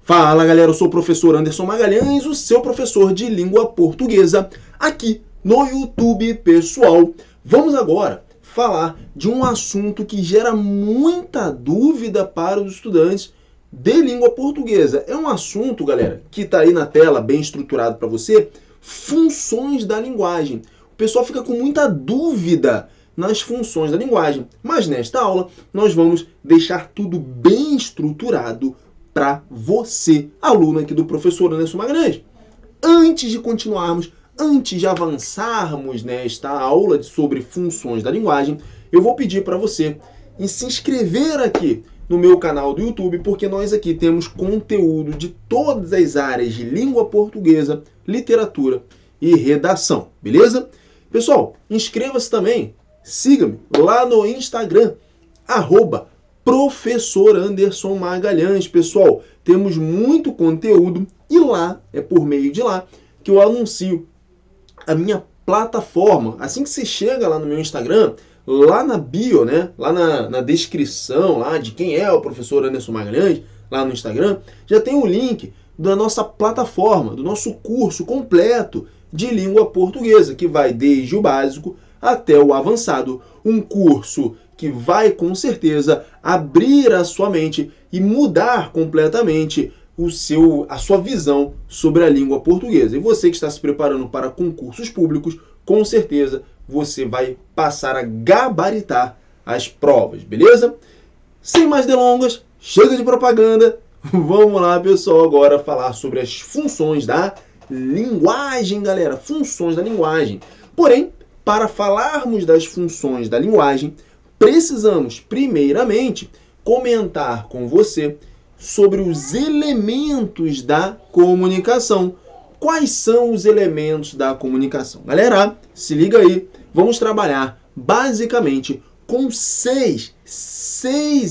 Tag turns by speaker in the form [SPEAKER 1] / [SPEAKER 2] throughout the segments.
[SPEAKER 1] Fala galera, eu sou o professor Anderson Magalhães, o seu professor de língua portuguesa aqui no YouTube, pessoal. Vamos agora falar de um assunto que gera muita dúvida para os estudantes de língua portuguesa. É um assunto, galera, que está aí na tela, bem estruturado para você, funções da linguagem. O pessoal fica com muita dúvida nas funções da linguagem, mas nesta aula nós vamos deixar tudo bem estruturado para você, aluno aqui do professor Anderson Magalhães. Antes de continuarmos, antes de avançarmos nesta aula sobre funções da linguagem, eu vou pedir para você se inscrever aqui no meu canal do YouTube, porque nós aqui temos conteúdo de todas as áreas de língua portuguesa, literatura e redação, beleza? Pessoal, inscreva-se também, siga-me lá no Instagram, Professor Anderson Magalhães, pessoal. Temos muito conteúdo e lá, é por meio de lá, que eu anuncio a minha plataforma. Assim que você chega lá no meu Instagram, lá na bio, né? Lá na descrição lá de quem é o professor Anderson Magalhães, lá no Instagram, já tem o link da nossa plataforma, do nosso curso completo de língua portuguesa, que vai desde o básico até o avançado. Um curso que vai, com certeza, abrir a sua mente e mudar completamente a sua visão sobre a língua portuguesa. E você que está se preparando para concursos públicos, com certeza você vai passar a gabaritar as provas, beleza? Sem mais delongas, chega de propaganda. Vamos lá, pessoal, agora falar sobre as funções da linguagem, galera. Funções da linguagem. Porém, para falarmos das funções da linguagem, precisamos, primeiramente, comentar com você sobre os elementos da comunicação. Quais são os elementos da comunicação? Galera, se liga aí, vamos trabalhar basicamente com seis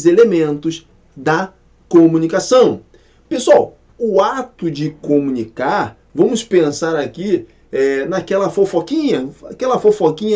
[SPEAKER 1] elementos da comunicação. Pessoal, o ato de comunicar, vamos pensar aqui naquela fofoquinha,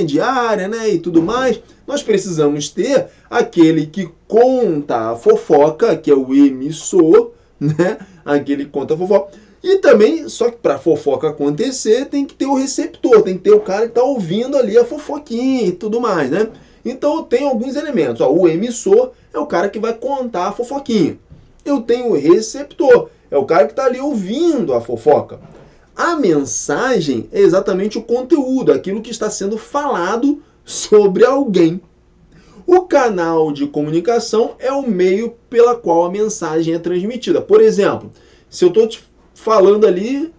[SPEAKER 1] diária, né, e tudo mais. Nós precisamos ter aquele que conta a fofoca, que é o emissor, né, aquele que conta a fofoca. E também, só que para a fofoca acontecer, tem que ter o receptor, tem que ter o cara que está ouvindo ali a fofoquinha e tudo mais, né? Então, tem alguns elementos. Ó, o emissor é o cara que vai contar a fofoquinha. Eu tenho o receptor, é o cara que está ali ouvindo a fofoca. A mensagem é exatamente o conteúdo, aquilo que está sendo falado sobre alguém. O canal de comunicação é o meio pela qual a mensagem é transmitida. Por exemplo, se eu estou te falando ali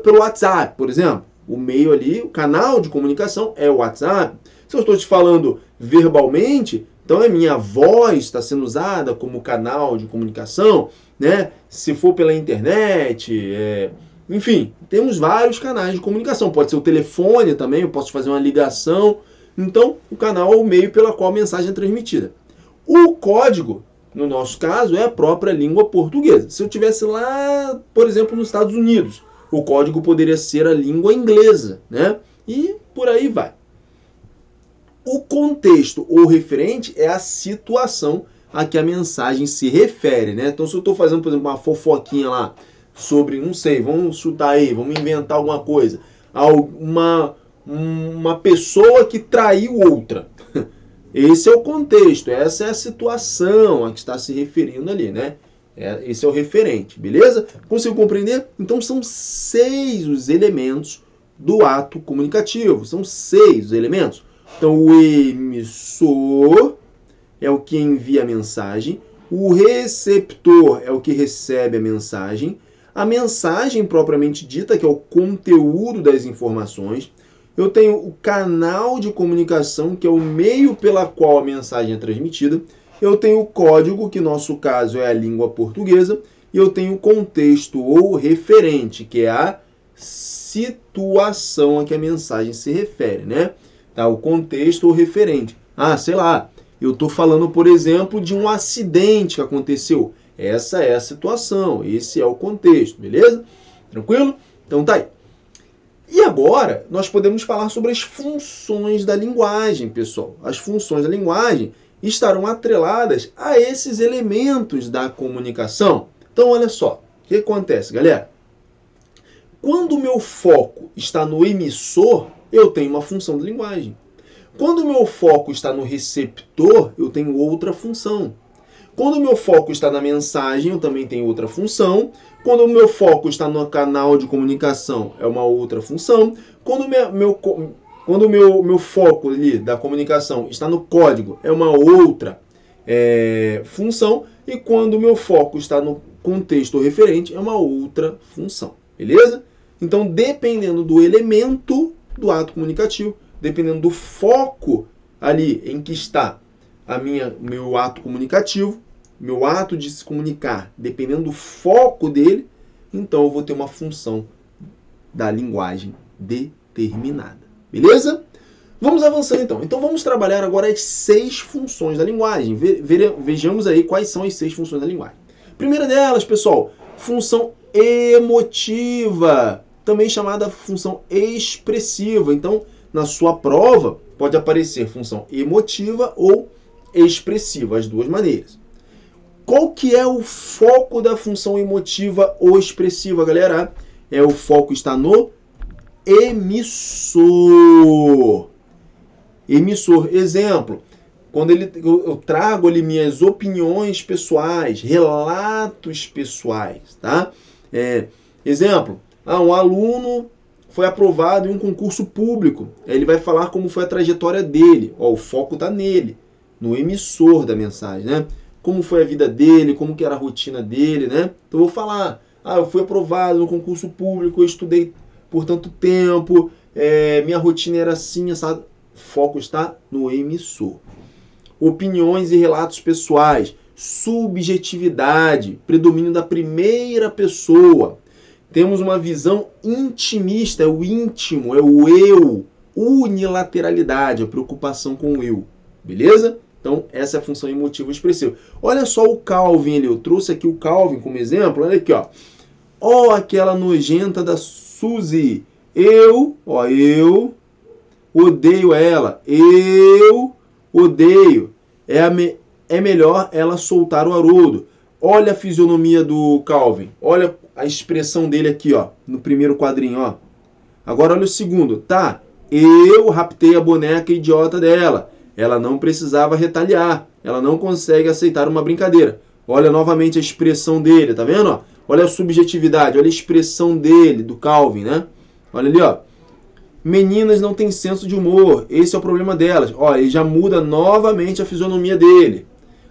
[SPEAKER 1] pelo WhatsApp, por exemplo, o meio ali, o canal de comunicação é o WhatsApp. Se eu estou te falando verbalmente, então a minha voz está sendo usada como canal de comunicação, né? Se for pela internet, enfim, temos vários canais de comunicação. Pode ser o telefone também, eu posso fazer uma ligação. Então, o canal é o meio pela qual a mensagem é transmitida. O código, no nosso caso, é a própria língua portuguesa. Se eu estivesse lá, por exemplo, nos Estados Unidos, o código poderia ser a língua inglesa, né? E por aí vai. O contexto ou referente é a situação a que a mensagem se refere, né? Então, se eu estou fazendo, por exemplo, uma fofoquinha lá sobre, não sei, vamos chutar aí, vamos inventar alguma coisa. Uma pessoa que traiu outra. Esse é o contexto, essa é a situação a que está se referindo ali, né? Esse é o referente, beleza? Conseguiu compreender? Então são 6 os elementos do ato comunicativo. São 6 os elementos. Então o emissor é o que envia a mensagem, o receptor é o que recebe a mensagem propriamente dita, que é o conteúdo das informações. Eu tenho o canal de comunicação, que é o meio pela qual a mensagem é transmitida. Eu tenho o código, que no nosso caso é a língua portuguesa. E eu tenho o contexto ou referente, que é a situação a que a mensagem se refere, né? Tá? O contexto ou referente. Sei lá, eu estou falando, por exemplo, de um acidente que aconteceu. Essa é a situação, esse é o contexto, beleza? Tranquilo? Então tá aí. E agora, nós podemos falar sobre as funções da linguagem, pessoal. As funções da linguagem estarão atreladas a esses elementos da comunicação. Então, olha só. que acontece, galera? Quando o meu foco está no emissor, eu tenho uma função de linguagem. Quando o meu foco está no receptor, eu tenho outra função. Quando o meu foco está na mensagem, eu também tenho outra função. Quando o meu foco está no canal de comunicação, é uma outra função. Quando o meu foco ali da comunicação está no código, é uma outra função. E quando o meu foco está no contexto referente, é uma outra função. Beleza? Então, dependendo do elemento do ato comunicativo, dependendo do foco ali em que está meu ato comunicativo, meu ato de se comunicar, dependendo do foco dele, então eu vou ter uma função da linguagem determinada. Beleza? Vamos avançando então. Então vamos trabalhar agora as 6 funções da linguagem. Vejamos aí quais são as 6 funções da linguagem. Primeira delas, pessoal, função emotiva, também chamada função expressiva. Então, na sua prova, pode aparecer função emotiva ou expressiva, as duas maneiras. Qual que é o foco da função emotiva ou expressiva, galera? O foco está no emissor. Emissor, exemplo, quando eu trago ali minhas opiniões pessoais, relatos pessoais, tá? Exemplo, um aluno foi aprovado em um concurso público. Ele vai falar como foi a trajetória dele. O foco está nele, no emissor da mensagem, né? Como foi a vida dele, como que era a rotina dele, né? Então eu vou falar, eu fui aprovado no concurso público, eu estudei por tanto tempo, minha rotina era assim, essa foco está no emissor. Opiniões e relatos pessoais, subjetividade, predomínio da primeira pessoa. Temos uma visão intimista, é o íntimo, é o eu, unilateralidade, a preocupação com o eu, beleza? Então, essa é a função emotiva expressiva. Olha só o Calvin ali, eu trouxe aqui o Calvin como exemplo, olha aqui, ó. Aquela nojenta da Suzy, eu odeio ela, eu odeio. É melhor ela soltar o Haroldo. Olha a fisionomia do Calvin, olha a expressão dele aqui, ó, no primeiro quadrinho, ó. Agora olha o segundo, tá? Eu raptei a boneca idiota dela. Ela não precisava retaliar. Ela não consegue aceitar uma brincadeira. Olha novamente a expressão dele, tá vendo? Ó? Olha a subjetividade, olha a expressão dele, do Calvin, né? Olha ali, ó. Meninas não têm senso de humor. Esse é o problema delas. Ó, ele já muda novamente a fisionomia dele.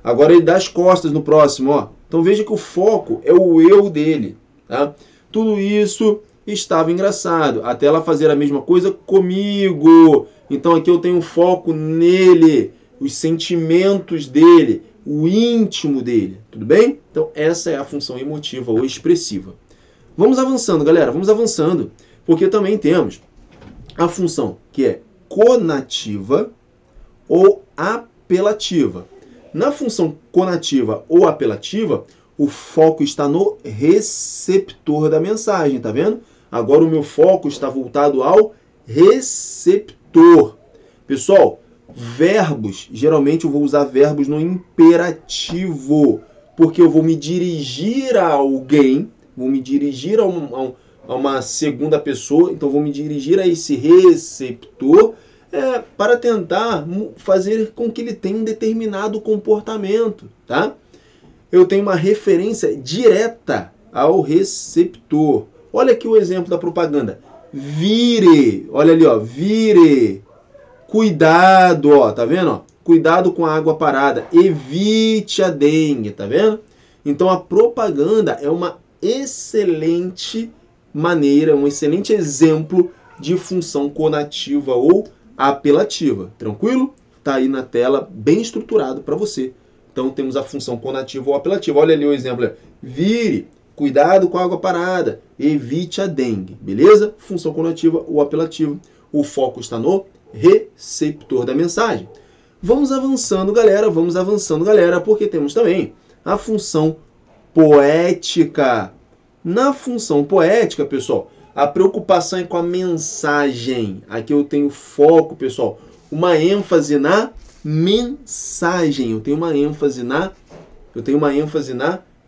[SPEAKER 1] Agora ele dá as costas no próximo, ó. Então veja que o foco é o eu dele, tá? Tudo isso estava engraçado, até ela fazer a mesma coisa comigo. Então aqui eu tenho foco nele, os sentimentos dele, o íntimo dele, tudo bem? Então essa é a função emotiva ou expressiva. Vamos avançando, galera, vamos avançando, porque também temos a função que é conativa ou apelativa. Na função conativa ou apelativa, o foco está no receptor da mensagem, tá vendo? Agora o meu foco está voltado ao receptor. Pessoal, verbos, geralmente eu vou usar verbos no imperativo, porque eu vou me dirigir a alguém, vou me dirigir a uma segunda pessoa, então vou me dirigir a esse receptor para tentar fazer com que ele tenha um determinado comportamento, tá? Eu tenho uma referência direta ao receptor. Olha aqui o exemplo da propaganda. Vire, olha ali, ó, vire. Cuidado, ó, tá vendo? Ó? Cuidado com a água parada. Evite a dengue, tá vendo? Então a propaganda é uma excelente maneira, um excelente exemplo de função conativa ou apelativa. Tranquilo? Tá aí na tela, bem estruturado para você. Então temos a função conativa ou apelativa. Olha ali o exemplo. Vire, cuidado com a água parada, evite a dengue. Beleza? Função conativa ou apelativa. O foco está no receptor da mensagem. Vamos avançando, galera, porque temos também a função poética. Na função poética, pessoal, a preocupação é com a mensagem. Aqui eu tenho foco, pessoal, uma ênfase na mensagem. Eu tenho uma ênfase na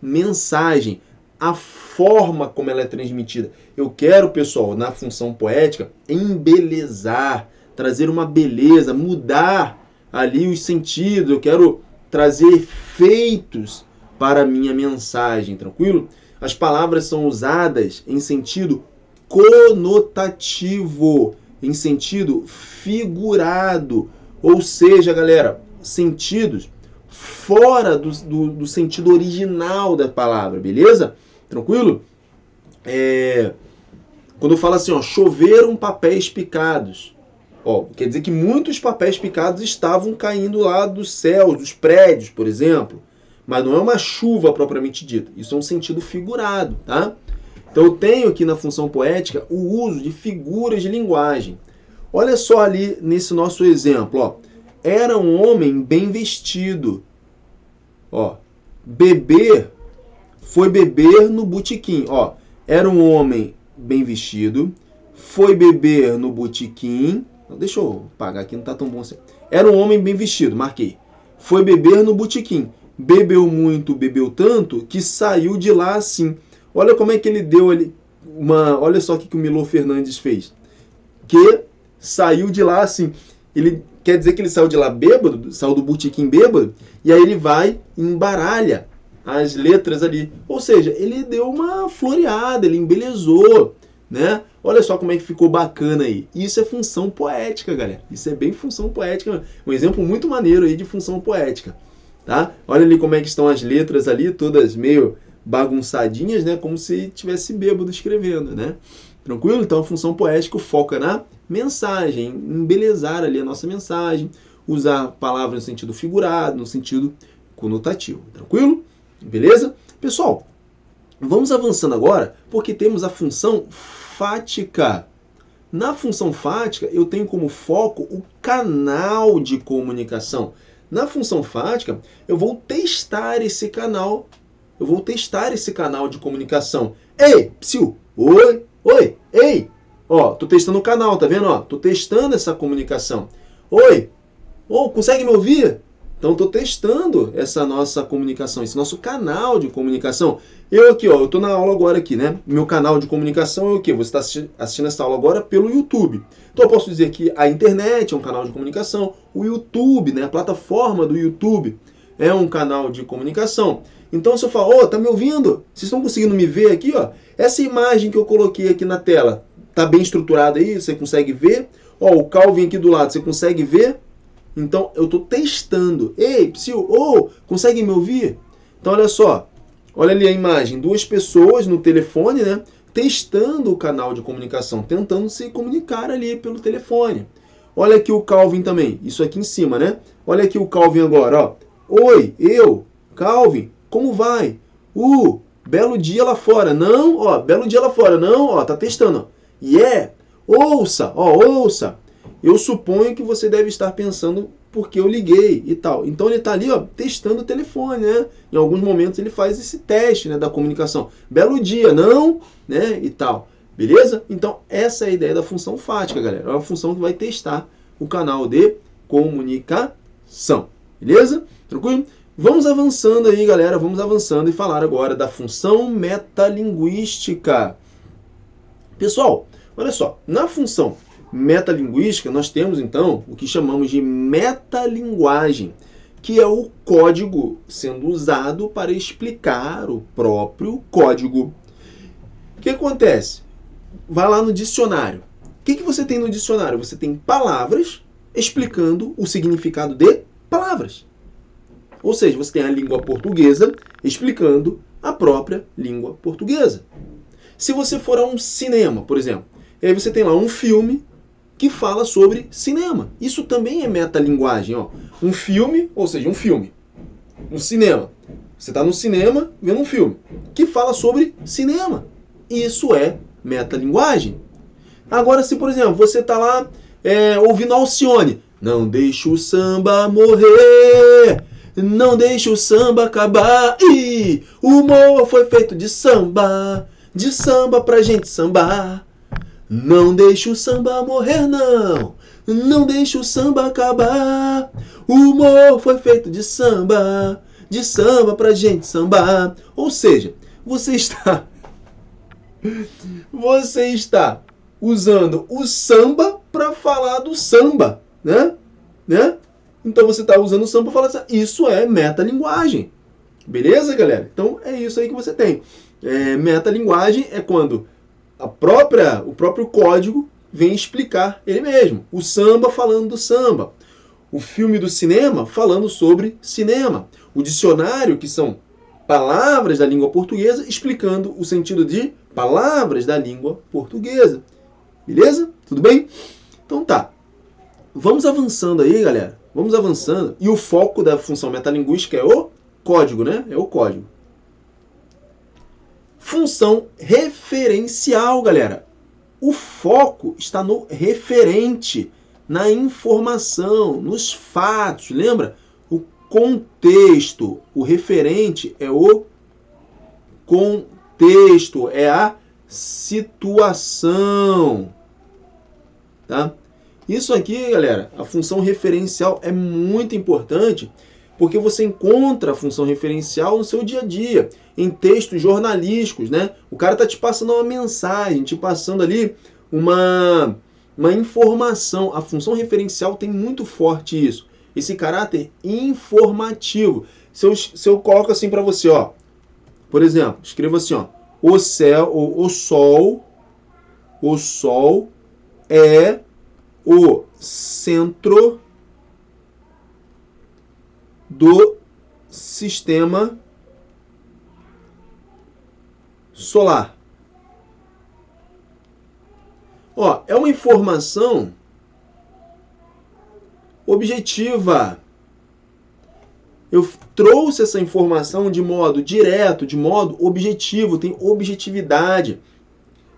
[SPEAKER 1] mensagem. a forma como ela é transmitida. Eu quero, pessoal, na função poética, embelezar, trazer uma beleza, mudar ali os sentidos. Eu quero trazer efeitos para a minha mensagem, tranquilo? As palavras são usadas em sentido conotativo, em sentido figurado. Ou seja, galera, sentidos fora do sentido original da palavra, beleza? Tranquilo? Quando eu falo assim, ó, choveram papéis picados, ó, quer dizer que muitos papéis picados estavam caindo lá dos céus, dos prédios, por exemplo. Mas não é uma chuva propriamente dita. Isso é um sentido figurado, tá? Então eu tenho aqui na função poética o uso de figuras de linguagem. Olha só ali nesse nosso exemplo, ó. Era um homem bem vestido. Ó, foi beber no botequim. Ó, era um homem bem vestido, foi beber no botequim. Deixa eu apagar aqui, não tá tão bom assim. Era um homem bem vestido, marquei. Foi beber no botequim. Bebeu muito, bebeu tanto, que saiu de lá assim. Olha como é que ele deu ali olha só o que o Milor Fernandes fez. Que saiu de lá assim. Ele quer dizer que ele saiu de lá bêbado, saiu do botequim bêbado, e aí ele vai e embaralha as letras ali. Ou seja, ele deu uma floreada, ele embelezou, né? Olha só como é que ficou bacana aí. Isso é função poética, galera. Isso é bem função poética. Um exemplo muito maneiro aí de função poética, tá? Olha ali como é que estão as letras ali, todas meio bagunçadinhas, né? Como se tivesse bêbado escrevendo, né? Tranquilo? Então a função poética foca na mensagem, embelezar ali a nossa mensagem, usar palavras no sentido figurado, no sentido conotativo. Tranquilo? Beleza? Pessoal, vamos avançando agora, porque temos a função fática. Na função fática, eu tenho como foco o canal de comunicação. Na função fática, eu vou testar esse canal. Eu vou testar esse canal de comunicação. Ei, psiu, oi, ei. Ó, tô testando o canal, tá vendo? Ó, tô testando essa comunicação. Oi, consegue me ouvir? Então, tô testando essa nossa comunicação, esse nosso canal de comunicação. Eu aqui, ó, eu tô na aula agora aqui, né? Meu canal de comunicação é o quê? Você está assistindo essa aula agora pelo YouTube. Então, eu posso dizer que a internet é um canal de comunicação. O YouTube, né? A plataforma do YouTube é um canal de comunicação. Então, se eu falar, tá me ouvindo? Vocês estão conseguindo me ver aqui, ó? Essa imagem que eu coloquei aqui na tela, tá bem estruturada aí? Você consegue ver? Ó, o Calvin aqui do lado, você consegue ver? Então, eu estou testando. Ei, psiu, consegue me ouvir? Então, olha só. Olha ali a imagem. 2 pessoas no telefone, né? Testando o canal de comunicação. Tentando se comunicar ali pelo telefone. Olha aqui o Calvin também. Isso aqui em cima, né? Olha aqui o Calvin agora, ó. Oi, Calvin, como vai? Belo dia lá fora. Não, ó, belo dia lá fora. Não, ó, tá testando. Yeah. Ouça. Eu suponho que você deve estar pensando porque eu liguei e tal. Então ele está ali, ó, testando o telefone, né? Em alguns momentos ele faz esse teste, né, da comunicação. Belo dia, não? Né? E tal. Beleza? Então essa é a ideia da função fática, galera. É uma função que vai testar o canal de comunicação. Beleza? Tranquilo? Vamos avançando aí, galera. Vamos avançando e falar agora da função metalinguística. Pessoal, olha só. Na função metalinguística, nós temos, então, o que chamamos de metalinguagem, que é o código sendo usado para explicar o próprio código. O que acontece? Vai lá no dicionário. O que você tem no dicionário? Você tem palavras explicando o significado de palavras. Ou seja, você tem a língua portuguesa explicando a própria língua portuguesa. Se você for a um cinema, por exemplo, aí você tem lá um filme que fala sobre cinema. Isso também é metalinguagem, ó. Um filme, ou seja, um filme. No cinema. Você está no cinema vendo um filme que fala sobre cinema. Isso é metalinguagem. Agora, se, por exemplo, você está lá ouvindo Alcione. Não deixe o samba morrer. Não deixe o samba acabar. E o humor foi feito de samba pra gente sambar. Não deixe o samba morrer, não. Não deixe o samba acabar. O humor foi feito de samba pra gente sambar. Ou seja, Você está usando o samba para falar do samba, né? Então você está usando o samba para falar assim, isso é metalinguagem. Beleza, galera? Então é isso aí que você tem. Metalinguagem é quando o próprio código vem explicar ele mesmo. O samba falando do samba. O filme do cinema falando sobre cinema. O dicionário, que são palavras da língua portuguesa, explicando o sentido de palavras da língua portuguesa. Beleza? Tudo bem? Então tá. Vamos avançando aí, galera. Vamos avançando. E o foco da função metalinguística é o código, né? É o código. Função referencial, galera. O foco está no referente, na informação, nos fatos. Lembra? O contexto. O referente é o contexto, é a situação. Tá? Isso aqui, galera, a função referencial é muito importante porque você encontra a função referencial no seu dia a dia, em textos jornalísticos, né? O cara tá te passando uma mensagem, te passando ali uma informação. A função referencial tem muito forte isso, esse caráter informativo. Se eu coloco assim para você, ó, por exemplo, escrevo assim, ó, o sol é o centro do sistema solar. Ó, é uma informação objetiva. Eu trouxe essa informação de modo direto, de modo objetivo, tem objetividade,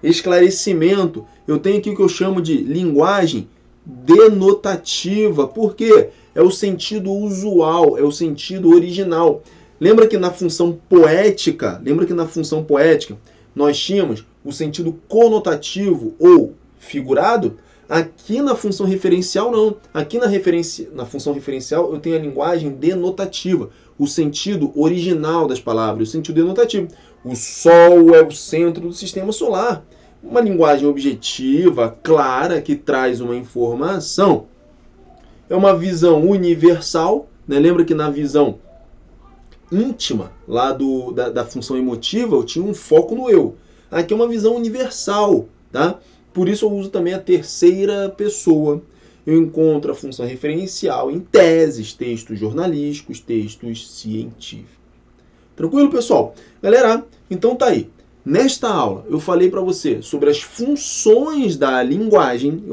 [SPEAKER 1] esclarecimento. Eu tenho aqui o que eu chamo de linguagem denotativa. Por quê? É o sentido usual, é o sentido original. Lembra que na função poética, nós tínhamos o sentido conotativo ou figurado? Aqui na função referencial não. Aqui na função referencial eu tenho a linguagem denotativa, o sentido original das palavras, o sentido denotativo. O Sol é o centro do sistema solar. Uma linguagem objetiva, clara, que traz uma informação. É uma visão universal, né? Lembra que na visão íntima, lá da função emotiva, eu tinha um foco no eu. Aqui é uma visão universal, tá? Por isso eu uso também a terceira pessoa. Eu encontro a função referencial em teses, textos jornalísticos, textos científicos. Tranquilo, pessoal? Galera, então tá aí. Nesta aula, eu falei para você sobre as funções da linguagem.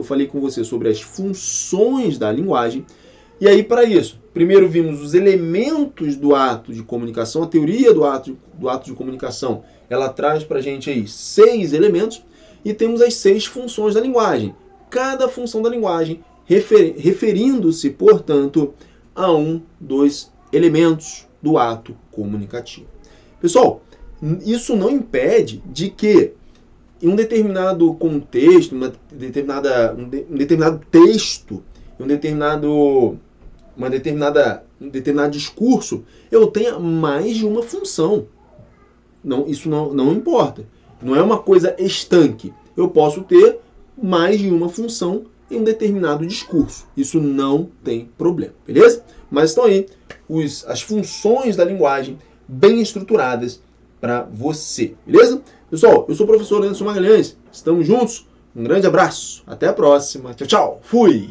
[SPEAKER 1] E aí, para isso, primeiro vimos os elementos do ato de comunicação. A teoria do ato de comunicação, ela traz para a gente aí 6 elementos. E temos as 6 funções da linguagem. Cada função da linguagem referindo-se, portanto, a um dos elementos do ato comunicativo. Pessoal, isso não impede de que em um determinado contexto, um determinado texto, um determinado discurso, eu tenha mais de uma função. Não, isso não importa. Não é uma coisa estanque. Eu posso ter mais de uma função em um determinado discurso. Isso não tem problema, beleza? Mas estão aí as funções da linguagem bem estruturadas para você, beleza? Pessoal, eu sou o professor Anderson Magalhães. Estamos juntos. Um grande abraço. Até a próxima. Tchau, tchau. Fui!